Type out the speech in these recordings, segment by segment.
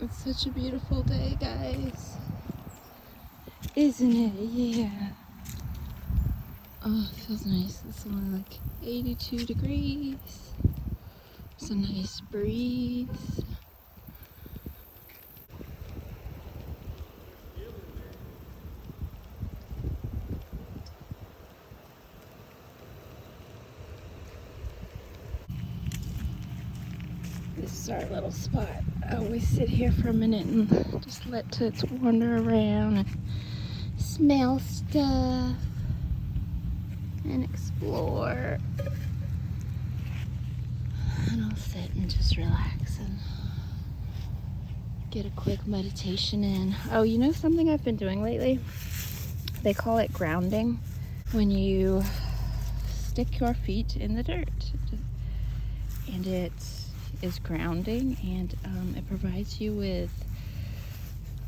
It's such a beautiful day, guys. Isn't it? Yeah. Oh, it feels nice. It's only like 82 degrees. It's a nice breeze. This is our little spot. I always sit here for a minute and just let Toots wander around and smell stuff and explore. And I'll sit and just relax and get a quick meditation in. Oh, you know something I've been doing lately? They call it grounding. When you stick your feet in the dirt. And it is grounding, and it provides you with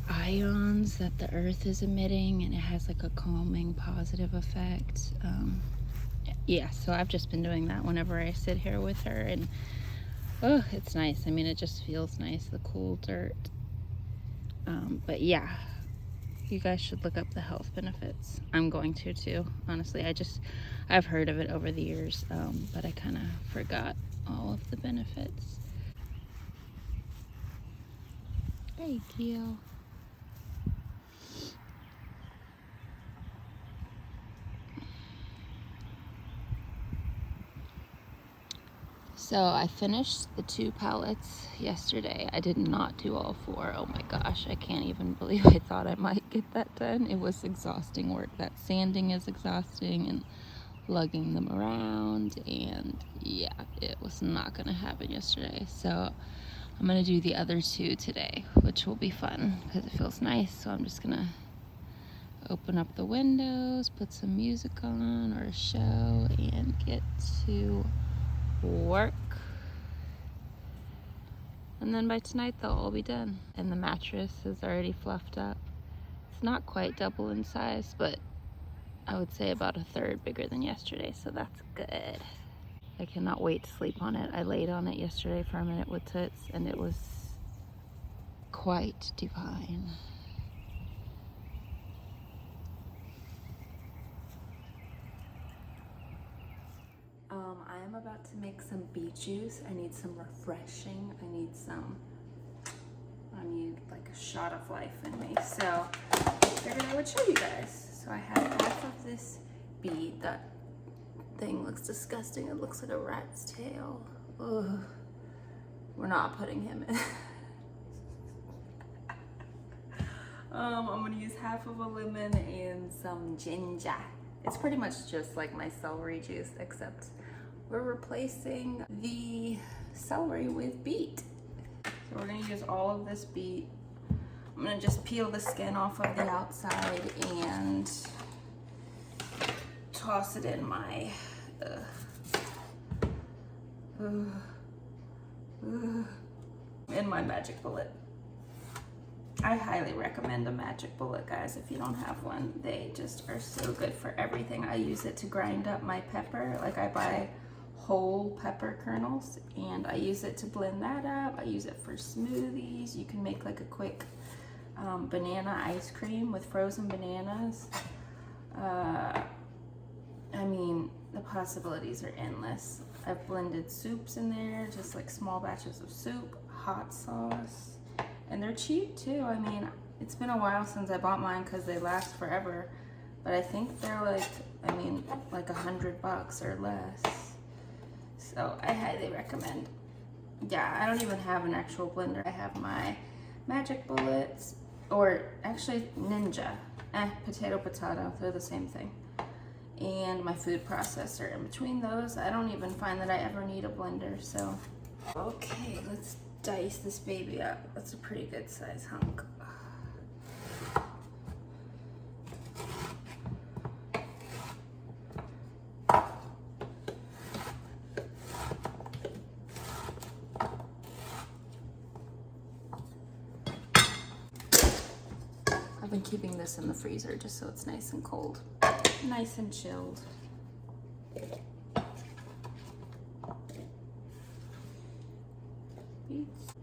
ions that the earth is emitting, and it has like a calming, positive effect. Yeah, so I've just been doing that whenever I sit here with her, and oh, it's nice. I mean, it just feels nice, the cool dirt. But yeah, you guys should look up the health benefits. I'm going to too, honestly. I've heard of it over the years, but I kind of forgot all of the benefits. Thank you. So I finished the 2 pallets yesterday. I did not do all 4. Oh my gosh, I can't even believe I thought I might get that done. It was exhausting work. That sanding is exhausting, and lugging them around, and yeah, it was not gonna happen yesterday. So I'm gonna do the other 2 today, which will be fun because it feels nice. So I'm just gonna open up the windows, put some music on or a show, and get to work. And then by tonight they'll all be done. And the mattress is already fluffed up. It's not quite double in size, but I would say about 1/3 bigger than yesterday, so that's good. I cannot wait to sleep on it. I laid on it yesterday for a minute with Toots, and it was quite divine. I am about to make some beet juice. I need some refreshing. I need like a shot of life in me. So I figured I would show you guys. So I have half of this beet. That thing looks disgusting. It looks like a rat's tail. Ugh. We're not putting him in. I'm gonna use half of a lemon and some ginger. It's pretty much just like my celery juice, except we're replacing the celery with beet. So we're gonna use all of this beet. I'm gonna just peel the skin off of the outside and toss it in my magic bullet. I highly recommend a magic bullet, guys. If you don't have one, they just are so good for everything. I use it to grind up my pepper. Like, I buy whole pepper kernels and I use it to blend that up. I use it for smoothies. You can make like a quick banana ice cream with frozen bananas. I mean, the possibilities are endless. I've blended soups in there, just like small batches of soup, hot sauce, and they're cheap too. I mean, it's been a while since I bought mine because they last forever, but I think they're like, I mean, like $100 or less. So I highly recommend. Yeah, I don't even have an actual blender. I have my magic bullets, or actually Ninja. Potato, they're the same thing. And my food processor. In between those, I don't even find that I ever need a blender, so. Okay, let's dice this baby up. That's a pretty good size hunk. I've been keeping this in the freezer just so it's nice and cold. Nice and chilled. Beets.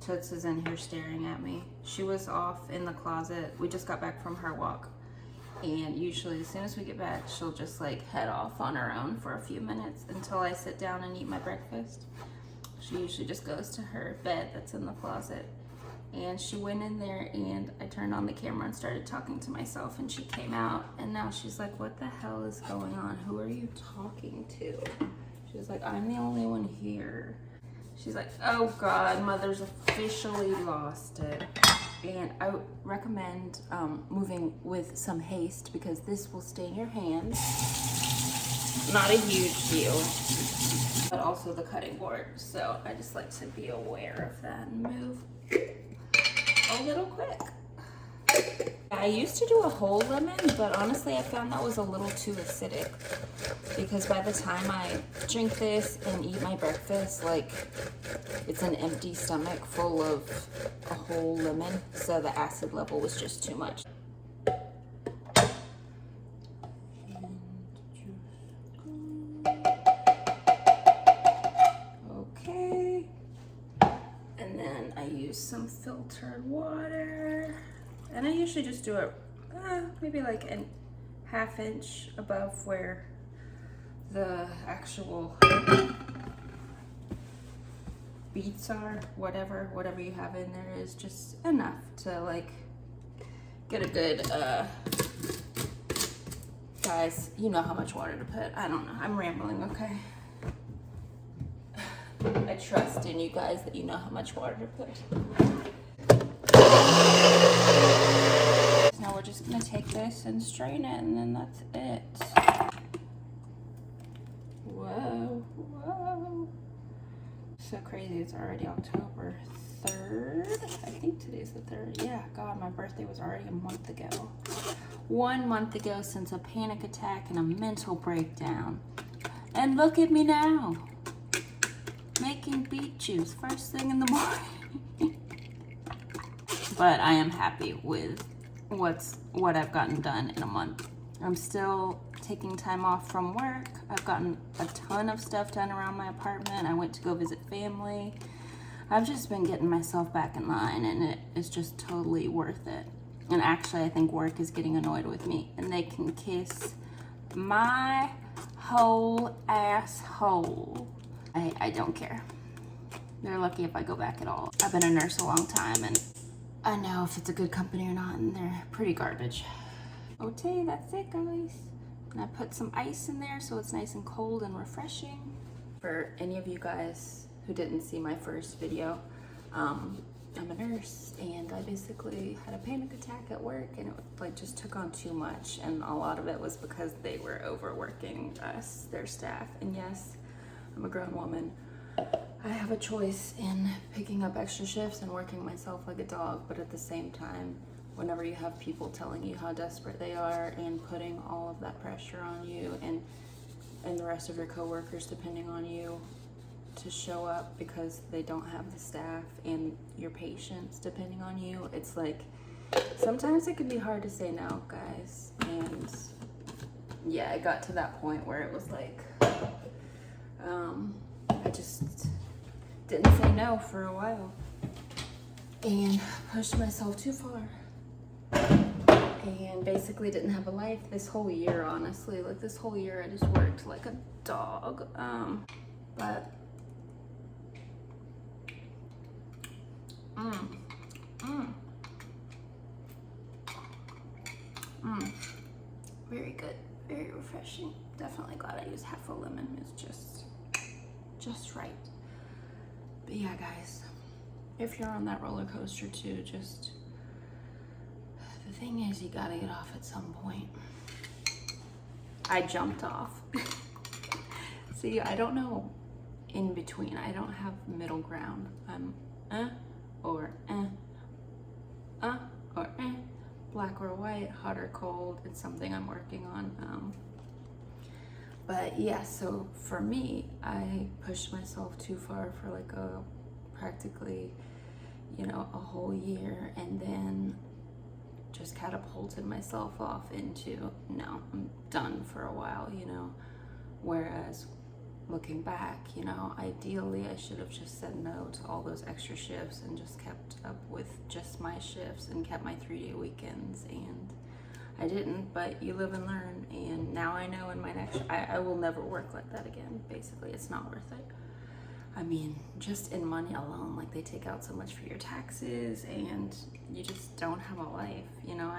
Toots is in here staring at me. She was off in the closet. We just got back from her walk. And usually as soon as we get back, she'll just like head off on her own for a few minutes until I sit down and eat my breakfast. She usually just goes to her bed that's in the closet. And she went in there and I turned on the camera and started talking to myself, and she came out and now she's like, what the hell is going on? Who are you talking to? She was like, I'm the only one here. She's like, oh God, Mother's officially lost it. And I would recommend moving with some haste because this will stain your hands. Not a huge deal, but also the cutting board. So I just like to be aware of that and move a little quick. I used to do a whole lemon, but honestly I found that was a little too acidic because by the time I drink this and eat my breakfast, like it's an empty stomach full of a whole lemon, so the acid level was just too much. Okay, and then I use some filtered water. And I usually just do it maybe like a ½ inch above where the actual beets are. Whatever you have in there is just enough to like get a good, guys, you know how much water to put. I don't know, I'm rambling, okay? I trust in you guys that you know how much water to put. Now we're just gonna take this and strain it, and then that's it. Whoa, whoa. So crazy, it's already October 3rd. I think today's the 3rd. Yeah, God, my birthday was already a month ago. 1 month ago since a panic attack and a mental breakdown. And look at me now. Making beet juice first thing in the morning. But I am happy with what I've gotten done in a month. I'm still taking time off from work. I've gotten a ton of stuff done around my apartment. I went to go visit family. I've just been getting myself back in line, and it is just totally worth it. And actually, I think work is getting annoyed with me, and they can kiss my whole asshole. I don't care. They're lucky if I go back at all. I've been a nurse a long time, and I know if it's a good company or not, and they're pretty garbage. Okay, that's it, guys. And I put some ice in there so it's nice and cold and refreshing. For any of you guys who didn't see my first video, I'm a nurse, and I basically had a panic attack at work, and it like just took on too much, and a lot of it was because they were overworking us, their staff. And yes, I'm a grown woman. I have a choice in picking up extra shifts and working myself like a dog, but at the same time, whenever you have people telling you how desperate they are and putting all of that pressure on you and the rest of your coworkers depending on you to show up because they don't have the staff, and your patients depending on you, it's like sometimes it can be hard to say no, guys. And yeah, it got to that point where it was like I just didn't say no for a while and pushed myself too far and basically didn't have a life this whole year, honestly. Like this whole year I just worked like a dog. But very good, very refreshing. Definitely glad I used half a lemon. It's just right. But yeah, guys, if you're on that roller coaster too, just the thing is, you gotta get off at some point. I jumped off. See, I don't know in between. I don't have middle ground. I'm or black or white, hot or cold. It's something I'm working on. But yeah, so for me, I pushed myself too far for like practically, you know, a whole year, and then just catapulted myself off into, no, I'm done for a while, you know. Whereas looking back, you know, ideally I should have just said no to all those extra shifts and just kept up with just my shifts and kept my 3-day weekends, and I didn't. But you live and learn, and now I know in my next, I will never work like that again. Basically, it's not worth it. I mean, just in money alone, like they take out so much for your taxes, and you just don't have a life. You know,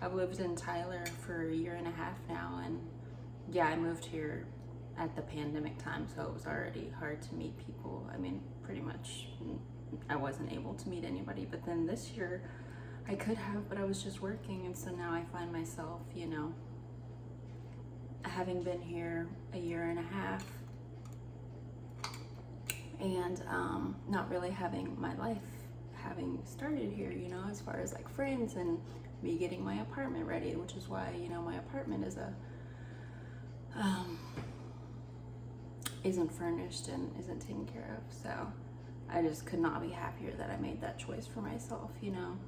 I've lived in Tyler for a year and a half now, and yeah, I moved here at the pandemic time, so it was already hard to meet people. I mean, pretty much I wasn't able to meet anybody, but then this year I could have, but I was just working, and so now I find myself, you know, having been here a year and a half and not really having my life having started here, you know, as far as like friends and me getting my apartment ready, which is why, you know, my apartment is isn't furnished and isn't taken care of. So I just could not be happier that I made that choice for myself, you know.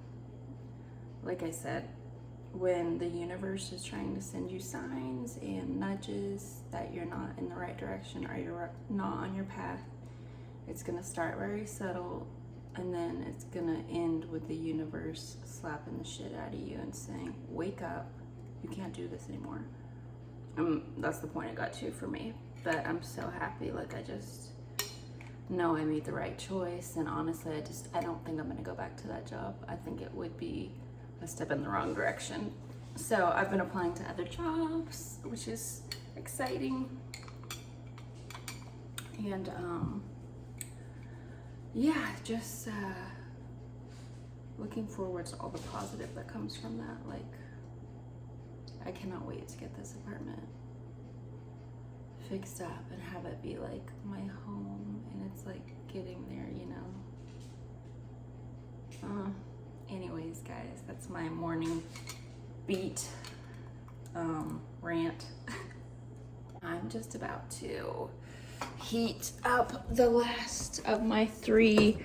Like I said, when the universe is trying to send you signs and nudges that you're not in the right direction or you're not on your path, it's gonna start very subtle, and then it's gonna end with the universe slapping the shit out of you and saying, wake up, you can't do this anymore. That's the point it got to for me. But I'm so happy, like I just know I made the right choice, and honestly I don't think I'm gonna go back to that job. I think it would be a step in the wrong direction. So I've been applying to other jobs, which is exciting. And yeah, just looking forward to all the positive that comes from that. Like, I cannot wait to get this apartment fixed up and have it be like my home, and it's like getting there, you know. Anyways, guys, that's my morning beet rant. I'm just about to heat up the last of my 3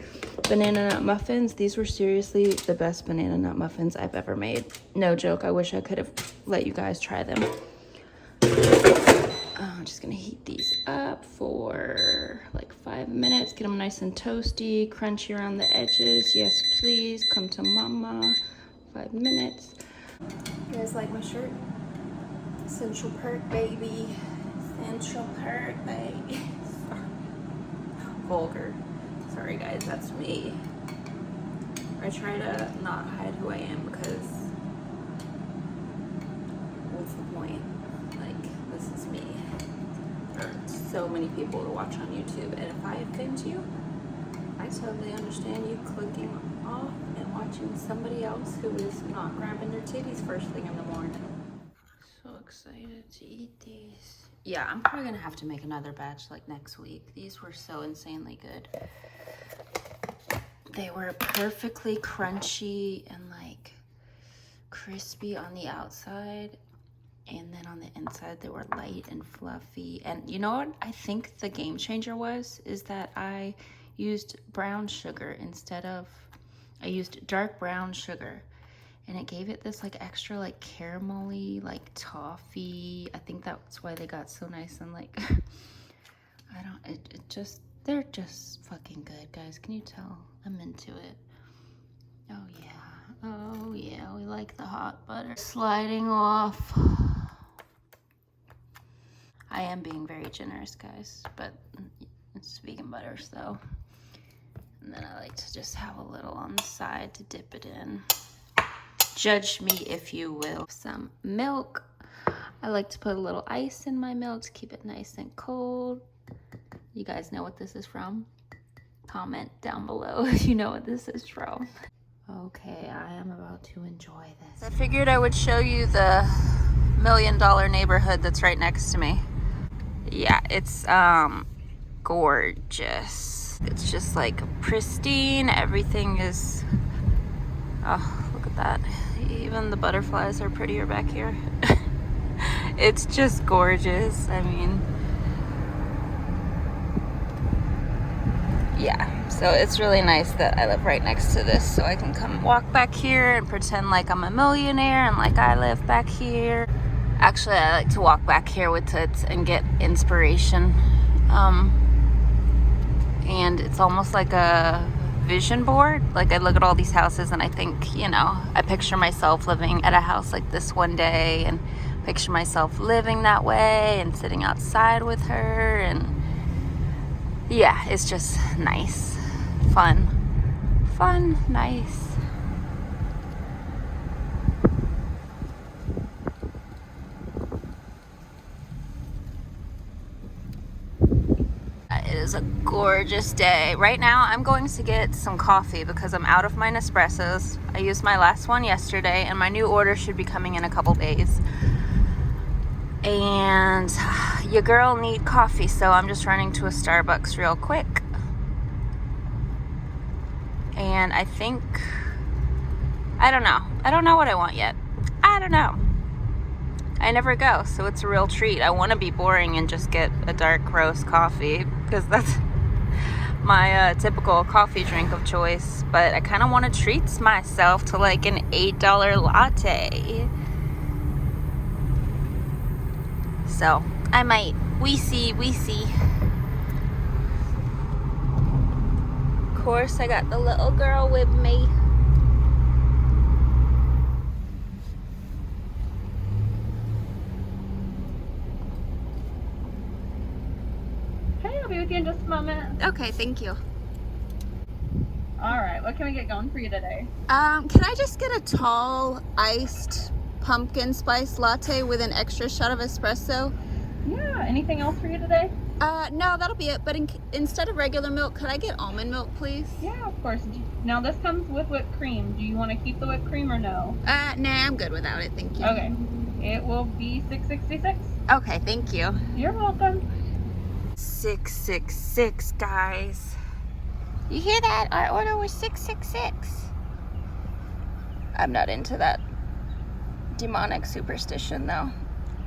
banana nut muffins. These were seriously the best banana nut muffins I've ever made. No joke, I wish I could have let you guys try them. I'm just gonna heat these up for like 5 minutes, get them nice and toasty, crunchy around the edges. Yes, please, come to mama. 5 minutes. You guys like my shirt? Central Perk, baby. Central Perk, baby. Vulgar. Sorry, guys, that's me. I try to not hide who I am, because what's the point? Like, this is me. There are so many people to watch on YouTube, and if I offend you, I totally understand you clicking off and watching somebody else who is not grabbing their titties first thing in the morning. So excited to eat these. Yeah, I'm probably gonna have to make another batch like next week. These were so insanely good. They were perfectly crunchy and like crispy on the outside, and then on the inside they were light and fluffy. And you know what I think the game changer is that I used brown sugar instead of, I used dark brown sugar, and it gave it this like extra like caramelly like toffee. I think that's why they got so nice and like they're just fucking good, guys. Can you tell? I'm into it. Oh yeah, we like the hot butter sliding off. I am being very generous, guys, but it's vegan butter, so. And then I like to just have a little on the side to dip it in. Judge me if you will. Some milk. I like to put a little ice in my milk to keep it nice and cold. You guys know what this is from? Comment down below if you know what this is from. Okay, I am about to enjoy this. I figured I would show you the $1 million neighborhood that's right next to me. Yeah, it's gorgeous. It's just like pristine. Everything is, oh, look at that. Even the butterflies are prettier back here. It's just gorgeous. I mean, yeah, so it's really nice that I live right next to this, so I can come walk back here and pretend like I'm a millionaire and like I live back here. Actually, I like to walk back here with Toots and get inspiration And it's almost like a vision board. Like I look at all these houses and I think, you know, I picture myself living at a house like this one day, and picture myself living that way and sitting outside with her, and yeah, it's just nice. Fun, nice. It is a gorgeous day. Right now I'm going to get some coffee because I'm out of my Nespressos. I used my last one yesterday and my new order should be coming in a couple days. And your girl need coffee, so I'm just running to a Starbucks real quick. And I think, I don't know what I want yet. I don't know. I never go, so it's a real treat. I want to be boring and just get a dark roast coffee because that's my typical coffee drink of choice. But I kind of want to treat myself to like an $8 latte. So I might. We see. Of course, I got the little girl with me. I'll be with you in just a moment. Okay, thank you. All right, what can we get going for you today? Can I just get a tall iced pumpkin spice latte with an extra shot of espresso? Yeah, anything else for you today? No, that'll be it. But instead of regular milk, could I get almond milk, please? Yeah, of course. Now this comes with whipped cream. Do you want to keep the whipped cream or no? Nah, I'm good without it, thank you. Okay, it will be $6.66. Okay, thank you. You're welcome. 666, guys. You hear that? Our order was 666. I'm not into that demonic superstition, though.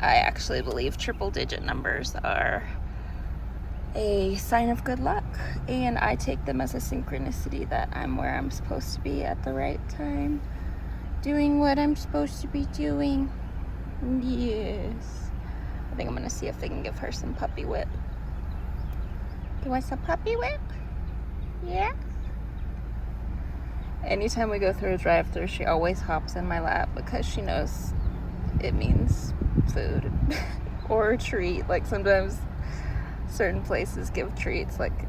I actually believe triple-digit numbers are a sign of good luck, and I take them as a synchronicity that I'm where I'm supposed to be at the right time, doing what I'm supposed to be doing. Yes. I think I'm gonna see if they can give her some puppy whip. You want some puppy whip? Yeah? Anytime we go through a drive-thru, she always hops in my lap because she knows it means food or a treat. Like sometimes certain places give treats, like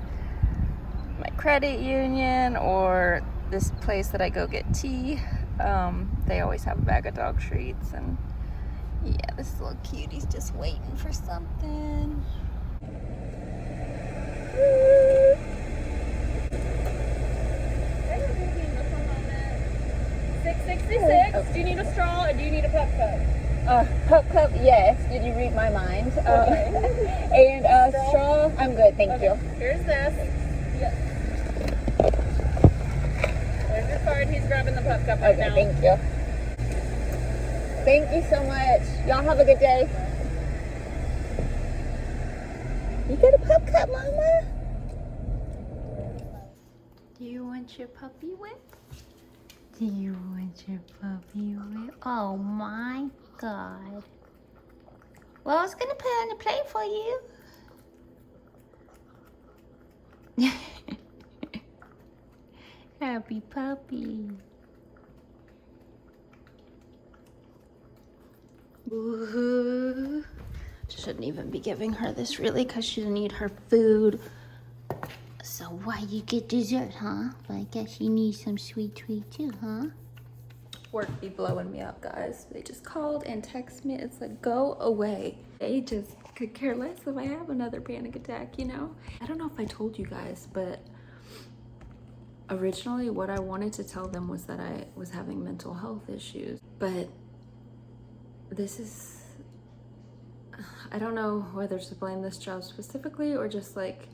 my credit union or this place that I go get tea. They always have a bag of dog treats, and yeah, this little cutie's just waiting for something. 666. Okay. Do you need a straw or do you need a pup cup? Pup cup, yes. Did you read my mind? Okay. And straw, I'm good, thank you. Here's this. Yep. There's your card. He's grabbing the pup cup right now. Okay, thank you. Thank you so much. Y'all have a good day. You got a pup cup, Mama? Do you want your puppy whip? Do you want your puppy whip? Oh my God. Well, I was gonna put it on the plate for you. Happy puppy. Ooh. Shouldn't even be giving her this really because she didn't eat her food. So why you get dessert, huh? Well, I guess you need some sweet treat too, huh? Work be blowing me up, guys. They just called and texted me. It's like, go away. They just could care less if I have another panic attack, you know? I don't know if I told you guys, but originally what I wanted to tell them was that I was having mental health issues. But this is, I don't know whether to blame this job specifically or just like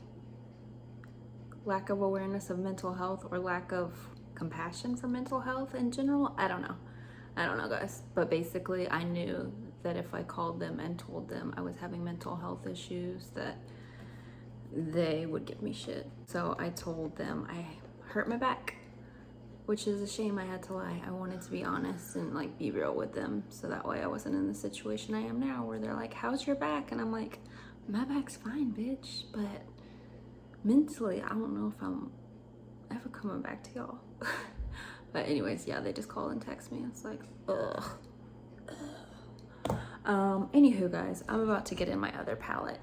lack of awareness of mental health or lack of compassion for mental health in general. I don't know, guys. But basically I knew that if I called them and told them I was having mental health issues, that they would give me shit. So I told them I hurt my back, which is a shame. I had to lie. I wanted to be honest and like be real with them, so that way I wasn't in the situation I am now where they're like, how's your back? And I'm like, my back's fine, bitch, but mentally, I don't know if I'm ever coming back to y'all. But anyways, yeah, they just call and text me. It's like, ugh. Anywho, guys, I'm about to get in my other palette.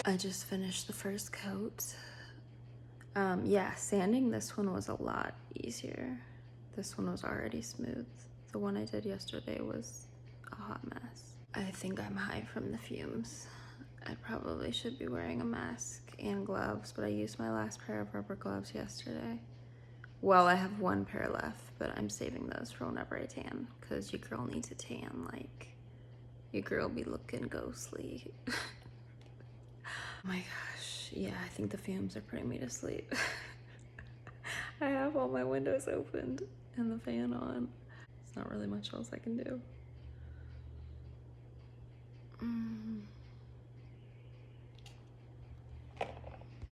I just finished the first coat. Yeah, sanding this one was a lot easier. This one was already smooth. The one I did yesterday was a hot mess. I think I'm high from the fumes. I probably should be wearing a mask and gloves, but I used my last pair of rubber gloves yesterday. Well, I have one pair left, but I'm saving those for whenever I tan, because your girl needs a tan, like, your girl be looking ghostly. Oh my gosh, yeah, I think the fumes are putting me to sleep. I have all my windows opened and the fan on. There's not really much else I can do.